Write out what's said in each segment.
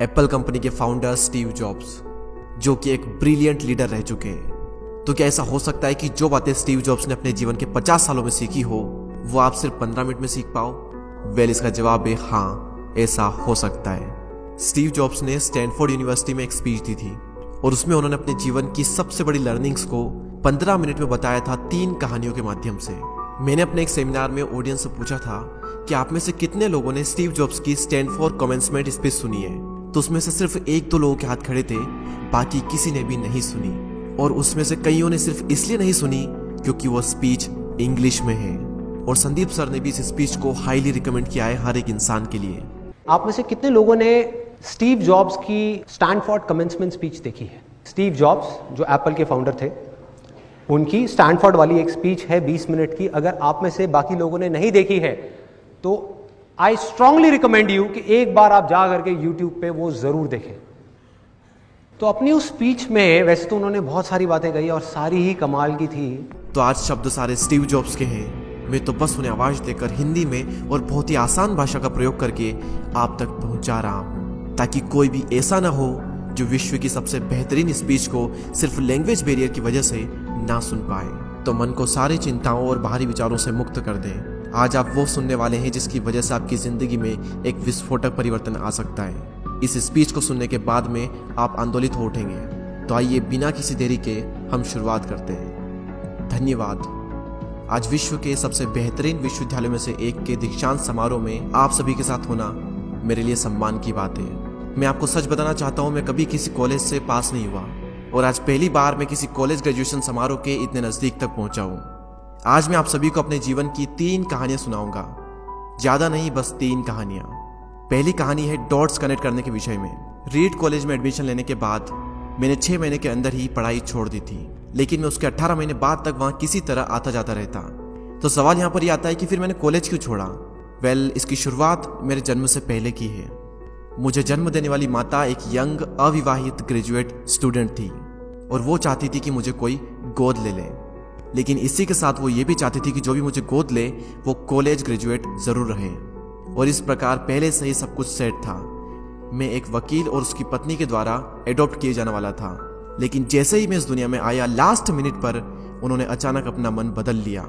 Apple company के founder Steve jobs, जो कि एक ब्रिलियंट लीडर रह चुके हैं। तो क्या ऐसा हो सकता है कि जो बातें स्टीव जॉब्स ने अपने जीवन के 50 सालों में सीखी हो वो आप सिर्फ 15 मिनट में सीख पाओ? वेल, इसका जवाब है हाँ, ऐसा हो सकता है। स्टीव जॉब्स ने स्टैनफोर्ड यूनिवर्सिटी में एक स्पीच दी थी और उसमें उन्होंने अपने जीवन की सबसे बड़ी लर्निंग्स को 15 मिनट में बताया था 3 कहानियों के माध्यम से। मैंने अपने एक सेमिनार में ऑडियंस से पूछा था कि आप में से कितने लोगों ने स्टीव जॉब्स की स्टैनफोर्ड कमेंसमेंट स्पीच सुनी है। तो उसमें से सिर्फ 1-2 लोगों के हाथ खड़े थे, बाकी किसी ने भी नहीं सुनी। और उसमें से कईयों ने सिर्फ इसलिए नहीं सुनी क्योंकि वो स्पीच इंग्लिश में है। और संदीप सर ने भी इस स्पीच को हाईली रिकमेंड किया है हर एक इंसान के लिए। आप में से कितने लोगों ने स्टीव जॉब्स की स्टैनफोर्ड कमेंसमेंट स्पीच देखी है? स्टीव जॉब्स जो एप्पल के फाउंडर थे, उनकी स्टैनफोर्ड वाली एक स्पीच है 20 मिनट की। अगर आप में से बाकी लोगों ने नहीं देखी है तो आई स्ट्रांगली रिकमेंड यू कि एक बार आप जा करके यूट्यूब पे वो जरूर देखें। तो अपनी उस स्पीच में वैसे तो उन्होंने बहुत सारी बातें कही और सारी ही कमाल की थी। तो आज शब्द सारे स्टीव जॉब्स के हैं। मैं तो बस उन्हें आवाज देकर हिंदी में और बहुत ही आसान भाषा का प्रयोग करके आप तक पहुंचा रहा हूं, ताकि कोई भी ऐसा ना हो जो विश्व की सबसे बेहतरीन स्पीच को सिर्फ लैंग्वेज बैरियर की वजह से ना सुन पाए। तो मन को सारी चिंताओं और बाहरी विचारों से मुक्त कर दें। आज आप वो सुनने वाले हैं जिसकी वजह से आपकी जिंदगी में एक विस्फोटक परिवर्तन आ सकता है। इस स्पीच को सुनने के बाद में आप आंदोलित हो उठेंगे। तो आइए बिना किसी देरी के हम शुरुआत करते हैं। धन्यवाद। आज विश्व के सबसे बेहतरीन विश्वविद्यालयों में से एक के दीक्षांत समारोह में आप सभी के साथ होना मेरे लिए सम्मान की बात है। मैं आपको सच बताना चाहता हूँ, मैं कभी किसी कॉलेज से पास नहीं हुआ और आज पहली बार मैं किसी कॉलेज ग्रेजुएशन समारोह के इतने नजदीक तक पहुंचा हूँ। आज मैं आप सभी को अपने जीवन की 3 कहानियां सुनाऊंगा। ज्यादा नहीं, बस 3 कहानियां। पहली कहानी है डॉट्स कनेक्ट करने के विषय में। रीड कॉलेज में एडमिशन लेने के बाद मैंने 6 महीने के अंदर ही पढ़ाई छोड़ दी थी, लेकिन मैं उसके 18 महीने बाद तक वहां किसी तरह आता जाता रहता। तो सवाल यहाँ पर यह आता है कि फिर मैंने कॉलेज क्यों छोड़ा? वेल, इसकी शुरुआत मेरे जन्म से पहले की है। मुझे जन्म देने वाली माता एक यंग अविवाहित ग्रेजुएट स्टूडेंट थी और वो चाहती थी कि मुझे कोई गोद ले ले, लेकिन इसी के साथ वो ये भी चाहती थी कि जो भी मुझे गोद ले वो कॉलेज ग्रेजुएट जरूर रहे। और इस प्रकार पहले से ही सब कुछ सेट था। मैं एक वकील और उसकी पत्नी के द्वारा एडॉप्ट किए जाने वाला था, लेकिन जैसे ही मैं इस दुनिया में आया, लास्ट मिनट पर उन्होंने अचानक अपना मन बदल लिया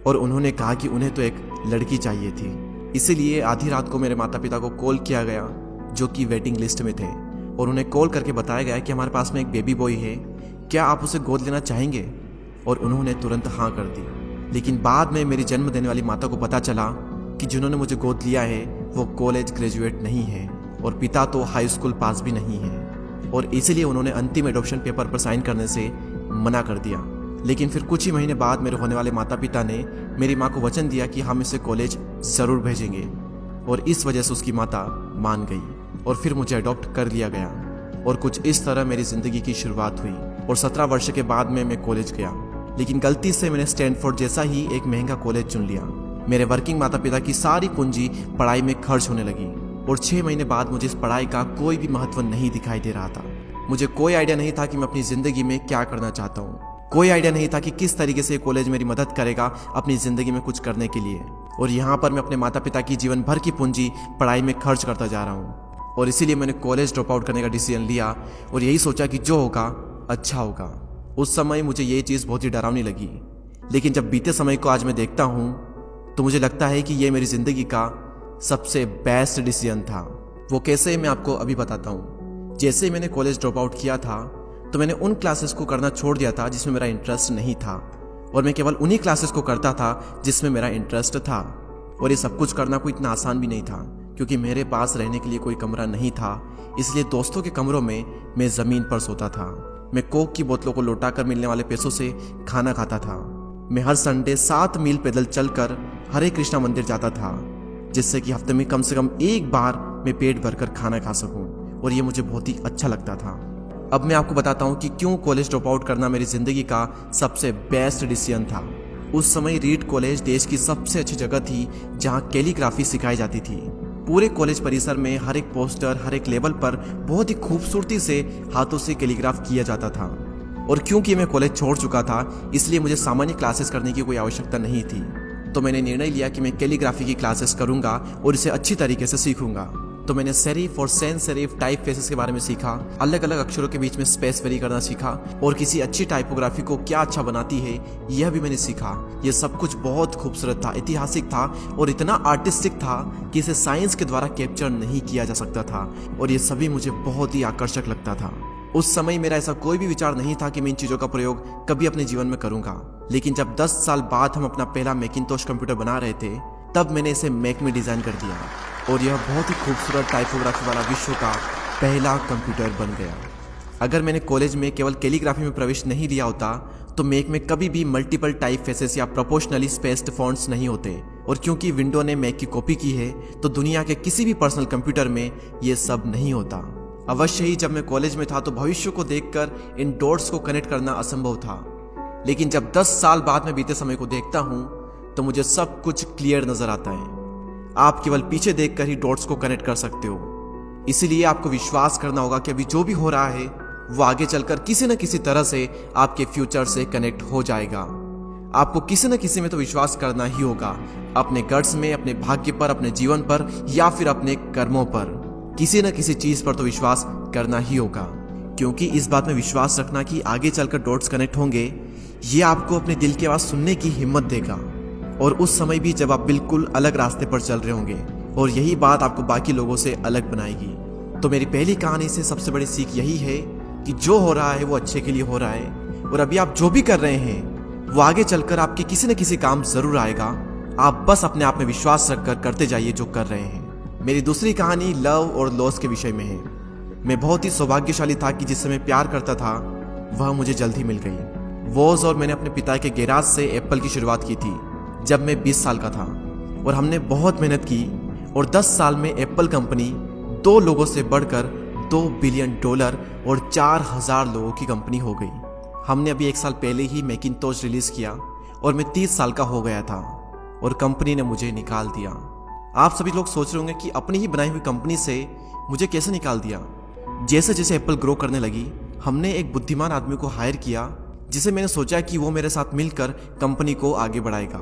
और उन्होंने कहा कि उन्हें तो एक लड़की चाहिए थी। इसीलिए आधी रात को मेरे माता पिता को कॉल किया गया, जो कि वेटिंग लिस्ट में थे, और उन्हें कॉल करके बताया गया कि हमारे पास में एक बेबी बॉय है, क्या आप उसे गोद लेना चाहेंगे? और उन्होंने तुरंत हाँ कर दी। लेकिन बाद में मेरी जन्म देने वाली माता को पता चला कि जिन्होंने मुझे गोद लिया है वो कॉलेज ग्रेजुएट नहीं है और पिता तो हाई स्कूल पास भी नहीं है, और इसीलिए उन्होंने अंतिम एडॉप्शन पेपर पर साइन करने से मना कर दिया। लेकिन फिर कुछ ही महीने बाद मेरे होने वाले माता पिता ने मेरी माँ को वचन दिया कि हम इसे कॉलेज जरूर भेजेंगे, और इस वजह से उसकी माता मान गई और फिर मुझे अडॉप्ट कर लिया गया। और कुछ इस तरह मेरी जिंदगी की शुरुआत हुई और 17 वर्ष के बाद में मैं कॉलेज गया। लेकिन गलती से मैंने स्टैनफोर्ड जैसा ही एक महंगा कॉलेज चुन लिया। मेरे वर्किंग माता पिता की सारी पूंजी पढ़ाई में खर्च होने लगी और 6 महीने बाद मुझे इस पढ़ाई का कोई भी महत्व नहीं दिखाई दे रहा था। मुझे कोई आइडिया नहीं था कि मैं अपनी जिंदगी में क्या करना चाहता हूँ। कोई आइडिया नहीं था कि किस तरीके से कॉलेज मेरी मदद करेगा अपनी जिंदगी में कुछ करने के लिए। और यहाँ पर मैं अपने माता पिता की जीवन भर की पूंजी पढ़ाई में खर्च करता जा रहा हूँ। और इसीलिए मैंने कॉलेज ड्रॉप आउट करने का डिसीजन लिया और यही सोचा कि जो होगा अच्छा होगा। उस समय मुझे ये चीज़ बहुत ही डरावनी लगी, लेकिन जब बीते समय को आज मैं देखता हूँ तो मुझे लगता है कि ये मेरी ज़िंदगी का सबसे बेस्ट डिसीजन था। वो कैसे, मैं आपको अभी बताता हूँ। जैसे ही मैंने कॉलेज ड्रॉप आउट किया था तो मैंने उन क्लासेस को करना छोड़ दिया था जिसमें मेरा इंटरेस्ट नहीं था, और मैं केवल उन्हीं क्लासेस को करता था जिसमें मेरा इंटरेस्ट था। और ये सब कुछ करना कोई इतना आसान भी नहीं था, क्योंकि मेरे पास रहने के लिए कोई कमरा नहीं था। इसलिए दोस्तों के कमरों में मैं ज़मीन पर सोता था। मैं कोक की बोतलों को लौटाकर मिलने वाले पैसों से खाना खाता था। मैं हर संडे 7 मील पैदल चलकर हरे कृष्णा मंदिर जाता था, जिससे कि हफ्ते में कम से कम एक बार मैं पेट भरकर खाना खा सकूं, और ये मुझे बहुत ही अच्छा लगता था। अब मैं आपको बताता हूँ कि क्यों कॉलेज ड्रॉप आउट करना मेरी जिंदगी का सबसे बेस्ट डिसीजन था। उस समय रीड कॉलेज देश की सबसे अच्छी जगह थी जहाँ कैलीग्राफी सिखाई जाती थी। पूरे कॉलेज परिसर में हर एक पोस्टर, हर एक लेवल पर बहुत ही खूबसूरती से हाथों से कैलीग्राफ किया जाता था। और क्योंकि मैं कॉलेज छोड़ चुका था, इसलिए मुझे सामान्य क्लासेस करने की कोई आवश्यकता नहीं थी। तो मैंने निर्णय लिया कि मैं कैलीग्राफी की क्लासेस करूंगा और इसे अच्छी तरीके से सीखूंगा। तो मैंने सेरिफ और सैंस सेरिफ टाइप फेसेस के बारे में सीखा, अलग अलग अक्षरों के बीच में स्पेस वेरी करना सीखा, और किसी अच्छी टाइपोग्राफी को क्या अच्छा बनाती है यह भी मैंने सीखा। यह सब कुछ बहुत खूबसूरत था, ऐतिहासिक था और इतना आर्टिस्टिक था कि इसे साइंस के द्वारा कैप्चर नहीं किया जा सकता था, और ये सभी मुझे बहुत ही आकर्षक लगता था। उस समय मेरा ऐसा कोई भी विचार नहीं था कि मैं इन चीज़ों का प्रयोग कभी अपने जीवन में करूंगा, लेकिन जब 10 साल बाद हम अपना पहला मैकिंटोश कंप्यूटर बना रहे थे तब मैंने इसे मैक में डिज़ाइन कर दिया, और यह बहुत ही खूबसूरत टाइपोग्राफी वाला विश्व का पहला कंप्यूटर बन गया। अगर मैंने कॉलेज में केवल कैलीग्राफी में प्रवेश नहीं लिया होता तो मैक में कभी भी मल्टीपल टाइप फेसेस या प्रोपोर्शनली स्पेस्ड फॉन्ट्स नहीं होते, और क्योंकि विंडो ने मैक की कॉपी की है तो दुनिया के किसी भी पर्सनल कंप्यूटर में ये सब नहीं होता। अवश्य ही जब मैं कॉलेज में था तो भविष्य को देखकर इन डॉट्स को कनेक्ट करना असंभव था, लेकिन जब 10 साल बाद में बीते समय को देखता हूं तो मुझे सब कुछ क्लियर नजर आता है। आप केवल पीछे देखकर ही डॉट्स को कनेक्ट कर सकते हो, इसीलिए आपको विश्वास करना होगा कि अभी जो भी हो रहा है वो आगे चलकर किसी न किसी तरह से आपके फ्यूचर से कनेक्ट हो जाएगा। आपको किसी न किसी में तो विश्वास करना ही होगा, अपने गट्स में, अपने भाग्य पर, अपने जीवन पर या फिर अपने कर्मों पर। किसी न किसी चीज पर तो विश्वास करना ही होगा, क्योंकि इस बात में विश्वास रखना कि आगे चलकर डॉट्स कनेक्ट होंगे ये आपको अपने दिल की आवाज सुनने की हिम्मत देगा, और उस समय भी जब आप बिल्कुल अलग रास्ते पर चल रहे होंगे, और यही बात आपको बाकी लोगों से अलग बनाएगी। तो मेरी पहली कहानी से सबसे बड़ी सीख यही है कि जो हो रहा है वो अच्छे के लिए हो रहा है, और अभी आप जो भी कर रहे हैं वो आगे चलकर आपके किसी न किसी काम जरूर आएगा। आप बस अपने आप में विश्वास रखकर करते जाइए जो कर रहे हैं। मेरी दूसरी कहानी लव और लॉस के विषय में है। मैं बहुत ही सौभाग्यशाली था कि जिससे मैं प्यार करता था वह मुझे जल्द ही मिल गई। वॉज और मैंने अपने पिता के गैराज से एप्पल की शुरुआत की थी जब मैं 20 साल का था, और हमने बहुत मेहनत की, और 10 साल में एप्पल कंपनी 2 लोगों से बढ़कर $2 बिलियन और 4000 लोगों की कंपनी हो गई। हमने अभी 1 साल पहले ही मैकिंटोश रिलीज किया और मैं 30 साल का हो गया था, और कंपनी ने मुझे निकाल दिया। आप सभी लोग सोच रहे होंगे कि अपनी ही बनाई हुई कंपनी से मुझे कैसे निकाल दिया। जैसे जैसे एप्पल ग्रो करने लगी हमने एक बुद्धिमान आदमी को हायर किया, जिसे मैंने सोचा कि वो मेरे साथ मिलकर कंपनी को आगे बढ़ाएगा।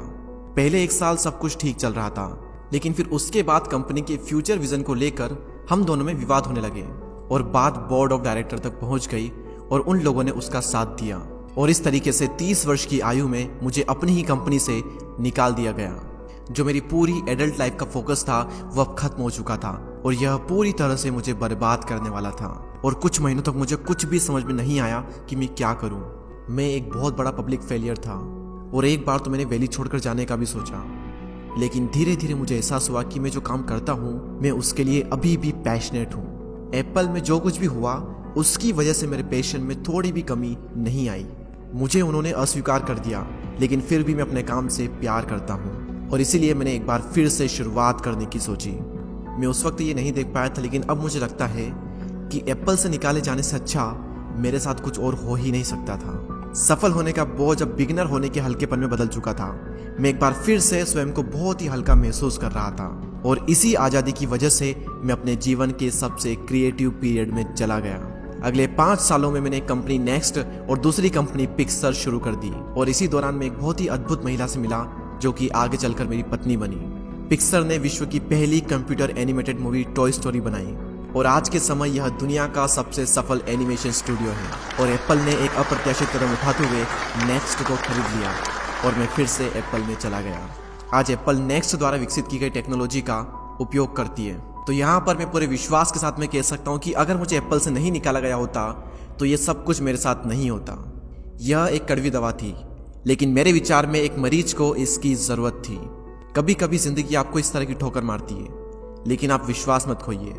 पहले 1 साल सब कुछ ठीक चल रहा था, लेकिन फिर उसके बाद कंपनी के फ्यूचर विजन को लेकर हम दोनों में विवाद होने लगे, और बात बोर्ड ऑफ डायरेक्टर तक पहुंच गई और उन लोगों ने उसका साथ दिया, और इस तरीके से 30 वर्ष की आयु में मुझे अपनी ही कंपनी से निकाल दिया गया। जो मेरी पूरी एडल्ट लाइफ का फोकस था वो अब खत्म हो चुका था, और यह पूरी तरह से मुझे बर्बाद करने वाला था, और कुछ महीनों तक मुझे कुछ भी समझ में नहीं आया कि मैं क्या करूं। मैं एक बहुत बड़ा पब्लिक फेलियर था, और एक बार तो मैंने वैली छोड़कर जाने का भी सोचा, लेकिन धीरे धीरे मुझे एहसास हुआ कि मैं जो काम करता हूँ मैं उसके लिए अभी भी पैशनेट हूँ। एप्पल में जो कुछ भी हुआ उसकी वजह से मेरे पैशन में थोड़ी भी कमी नहीं आई। मुझे उन्होंने अस्वीकार कर दिया, लेकिन फिर भी मैं अपने काम से प्यार करता हूँ, और इसीलिए मैंने एक बार फिर से शुरुआत करने की सोची। मैं उस वक्त ये नहीं देख पाया था, लेकिन अब मुझे लगता है कि एप्पल से निकाले जाने से अच्छा मेरे साथ कुछ और हो ही नहीं सकता था। सफल होने का बोझ अब बिगिनर होने के हल्केपन में बदल चुका था। मैं एक बार फिर से स्वयं को बहुत ही हल्का महसूस कर रहा था, और इसी आज़ादी की वजह से मैं अपने जीवन के सबसे क्रिएटिव पीरियड में चला गया। अगले 5 सालों में मैंने एक कंपनी नेक्स्ट और दूसरी कंपनी पिक्सर शुरू कर दी, और इसी दौरान मैं एक बहुत ही अद्भुत महिला से मिला जो कि आगे चलकर मेरी पत्नी बनी। पिक्सर ने विश्व की पहली computer animated movie toy story बनाई, और आज के समय यह दुनिया का सबसे सफल एनिमेशन स्टूडियो है। और एप्पल ने एक अप्रत्याशित कदम उठाते हुए नेक्स्ट को खरीद लिया, और मैं फिर से एप्पल में चला गया। आज एप्पल नेक्स्ट द्वारा विकसित की गई टेक्नोलॉजी का उपयोग करती है। तो यहाँ पर मैं पूरे विश्वास के साथ में कह सकता हूँ कि अगर मुझे एप्पल से नहीं निकाला गया होता तो ये सब कुछ मेरे साथ नहीं होता। यह एक कड़वी दवा थी, लेकिन मेरे विचार में एक मरीज को इसकी ज़रूरत थी। कभी कभी जिंदगी आपको इस तरह की ठोकर मारती है, लेकिन आप विश्वास मत खोइए।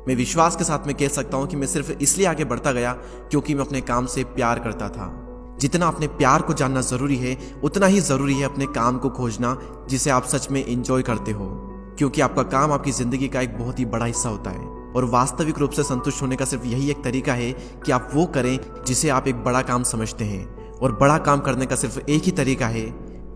मैं विश्वास के साथ में कह सकता हूँ कि मैं सिर्फ इसलिए आगे बढ़ता गया क्योंकि मैं अपने काम से प्यार करता था। जितना अपने प्यार को जानना ज़रूरी है उतना ही ज़रूरी है अपने काम को खोजना जिसे आप सच में एंजॉय करते हो, क्योंकि आपका काम आपकी ज़िंदगी का एक बहुत ही बड़ा हिस्सा होता है। और वास्तविक रूप से संतुष्ट होने का सिर्फ यही एक तरीका है कि आप वो करें जिसे आप एक बड़ा काम समझते हैं, और बड़ा काम करने का सिर्फ एक ही तरीका है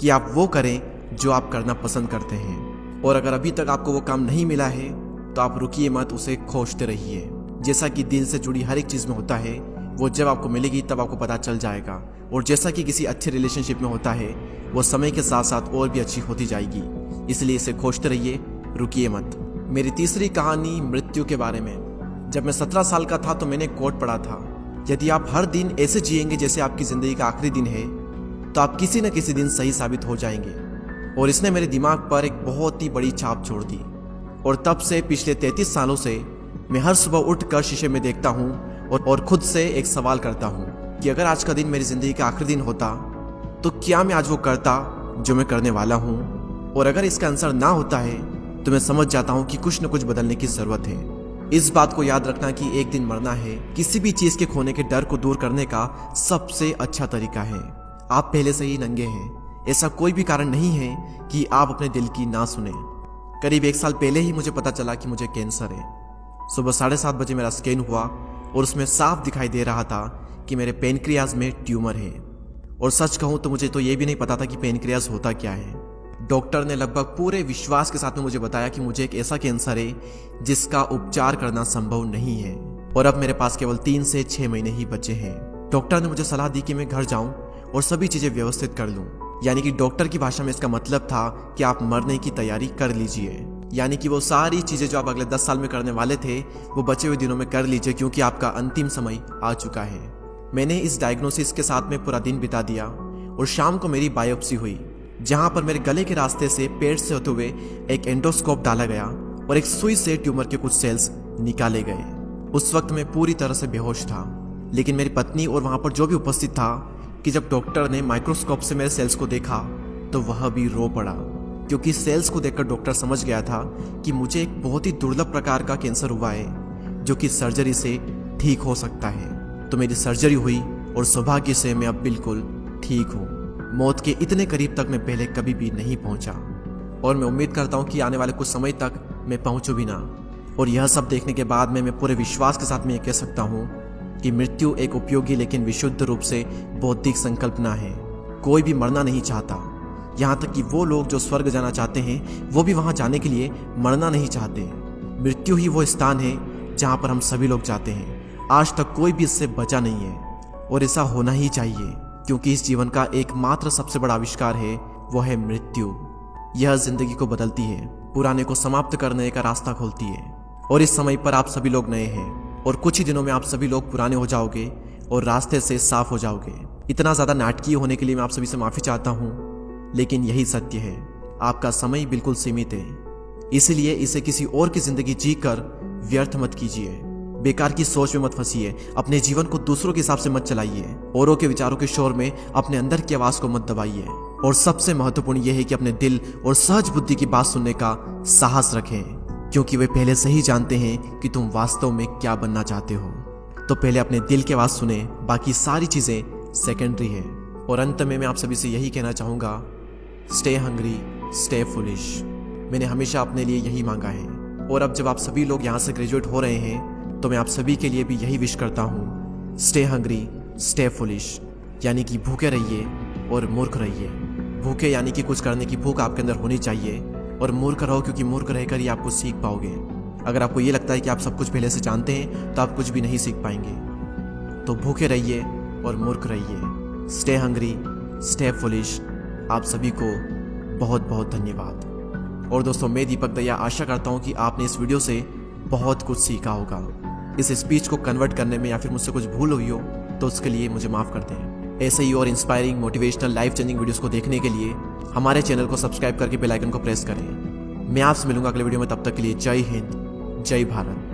कि आप वो करें जो आप करना पसंद करते हैं। और अगर अभी तक आपको वो काम नहीं मिला है तो आप रुकिए मत, उसे खोजते रहिए। जैसा कि दिल से जुड़ी हर एक चीज़ में होता है, वो जब आपको मिलेगी तब आपको पता चल जाएगा। और जैसा कि किसी अच्छे रिलेशनशिप में होता है, वो समय के साथ साथ और भी अच्छी होती जाएगी। इसलिए इसे खोजते रहिए, रुकिए मत। मेरी तीसरी कहानी मृत्यु के बारे में। जब मैं 17 साल का था तो मैंने कोट पढ़ा था, यदि आप हर दिन ऐसे जिएंगे जैसे आपकी जिंदगी का आखिरी दिन है तो आप किसी न किसी दिन सही साबित हो जाएंगे। और इसने मेरे दिमाग पर एक बहुत ही बड़ी छाप छोड़ दी। और तब से पिछले 33 सालों से मैं हर सुबह उठकर शीशे में देखता हूँ और खुद से एक सवाल करता हूँ कि अगर आज का दिन मेरी जिंदगी का आखिरी दिन होता तो क्या मैं आज वो करता जो मैं करने वाला हूँ। और अगर इसका आंसर ना होता है तो मैं समझ जाता हूँ कि कुछ न कुछ बदलने की जरूरत है। इस बात को याद रखना कि एक दिन मरना है किसी भी चीज के खोने के डर को दूर करने का सबसे अच्छा तरीका है। आप पहले से ही नंगे हैं, ऐसा कोई भी कारण नहीं है कि आप अपने दिल की ना सुने। करीब 1 साल पहले ही मुझे पता चला कि मुझे कैंसर है। सुबह 7:30 बजे मेरा स्कैन हुआ और उसमें साफ दिखाई दे रहा था कि मेरे पेनक्रियाज में ट्यूमर है। और सच कहूं तो मुझे तो ये भी नहीं पता था कि पेनक्रियाज होता क्या है। डॉक्टर ने लगभग पूरे विश्वास के साथ में मुझे बताया कि मुझे एक ऐसा कैंसर है जिसका उपचार करना संभव नहीं है और अब मेरे पास केवल 3 से 6 महीने ही बचे हैं। डॉक्टर ने मुझे सलाह दी कि मैं घर जाऊं और सभी चीजें व्यवस्थित कर लूं। यानी कि डॉक्टर की भाषा में इसका मतलब था कि आप मरने की तैयारी कर लीजिए। यानी कि वो सारी चीजें जो आप अगले 10 साल में करने वाले थे वो बचे हुए दिनों में कर लीजिए, क्योंकि आपका अंतिम समय आ चुका है। मैंने इस डायग्नोसिस के साथ में पूरा दिन बिता दिया और शाम को मेरी बायोप्सी हुई, जहां पर मेरे गले के रास्ते से पेट से होते हुए एक एंडोस्कोप डाला गया और एक सुई से ट्यूमर के कुछ सेल्स निकाले गए। उस वक्त मैं पूरी तरह से बेहोश था, लेकिन मेरी पत्नी और वहां पर जो भी उपस्थित था कि जब डॉक्टर ने माइक्रोस्कोप से मेरे सेल्स को देखा तो वह भी रो पड़ा, क्योंकि सेल्स को देखकर डॉक्टर समझ गया था कि मुझे एक बहुत ही दुर्लभ प्रकार का कैंसर हुआ है जो कि सर्जरी से ठीक हो सकता है। तो मेरी सर्जरी हुई और सौभाग्य से मैं अब बिल्कुल ठीक हूँ। मौत के इतने करीब तक मैं पहले कभी भी नहीं पहुंचा और मैं उम्मीद करता हूं कि आने वाले कुछ समय तक मैं पहुंचूं भी ना। और यह सब देखने के बाद मैं पूरे विश्वास के साथ में ये कह सकता हूं कि मृत्यु एक उपयोगी लेकिन विशुद्ध रूप से बौद्धिक संकल्पना है। कोई भी मरना नहीं चाहता, यहाँ तक कि वो लोग जो स्वर्ग जाना चाहते हैं वो भी वहां जाने के लिए मरना नहीं चाहते। मृत्यु ही वो स्थान है जहाँ पर हम सभी लोग जाते हैं। आज तक कोई भी इससे बचा नहीं है और ऐसा होना ही चाहिए, क्योंकि इस जीवन का एकमात्र सबसे बड़ा आविष्कार है वो है मृत्यु। यह जिंदगी को बदलती है, पुराने को समाप्त करने का रास्ता खोलती है। और इस समय पर आप सभी लोग नए हैं और कुछ ही दिनों में आप सभी लोग पुराने हो जाओगे और रास्ते से साफ हो जाओगे। इतना ज्यादा नाटकीय होने के लिए मैं आप सभी से माफी चाहता हूँ, लेकिन यही सत्य है। आपका समय बिल्कुल सीमित है, इसलिए इसे किसी और की जिंदगी जीकर व्यर्थ मत कीजिए। बेकार की सोच में मत फंसिए, अपने जीवन को दूसरों के हिसाब से मत चलाइए, औरों के विचारों के शोर में अपने अंदर की आवाज को मत दबाइए। और सबसे महत्वपूर्ण यह है कि अपने दिल और सहज बुद्धि की बात सुनने का साहस रखें, क्योंकि वे पहले से ही जानते हैं कि तुम वास्तव में क्या बनना चाहते हो। तो पहले अपने दिल की आवाज सुने, बाकी सारी चीजें सेकेंडरी है। और अंत में मैं आप सभी से यही कहना चाहूंगा, स्टे हंग्री, स्टे फुलिश। मैंने हमेशा अपने लिए यही मांगा है और अब जब आप सभी लोग यहाँ से ग्रेजुएट हो रहे हैं तो मैं आप सभी के लिए भी यही विश करता हूँ, स्टे हंग्री, स्टे फुलिश। यानी कि भूखे रहिए और मूर्ख रहिए। भूखे यानी कि कुछ करने की भूख आपके अंदर होनी चाहिए, और मूर्ख रहो क्योंकि मूर्ख रहकर ही आप कुछ सीख पाओगे। अगर आपको ये लगता है कि आप सब कुछ पहले से जानते हैं तो आप कुछ भी नहीं सीख पाएंगे। तो भूखे रहिए और मूर्ख रहिए। Stay hungry, stay foolish. आप सभी को बहुत बहुत धन्यवाद। और दोस्तों, मैं दीपक दया आशा करता हूँ कि आपने इस वीडियो से बहुत कुछ सीखा होगा। इस स्पीच को कन्वर्ट करने में या फिर मुझसे कुछ भूल हुई हो तो उसके लिए मुझे माफ कर दें। ऐसे ही और inspiring, motivational, life changing videos को देखने के लिए हमारे चैनल को सब्सक्राइब करके बेल आइकन को प्रेस करें। मैं आपसे मिलूंगा अगले वीडियो में, तब तक के लिए जय हिंद, जय भारत।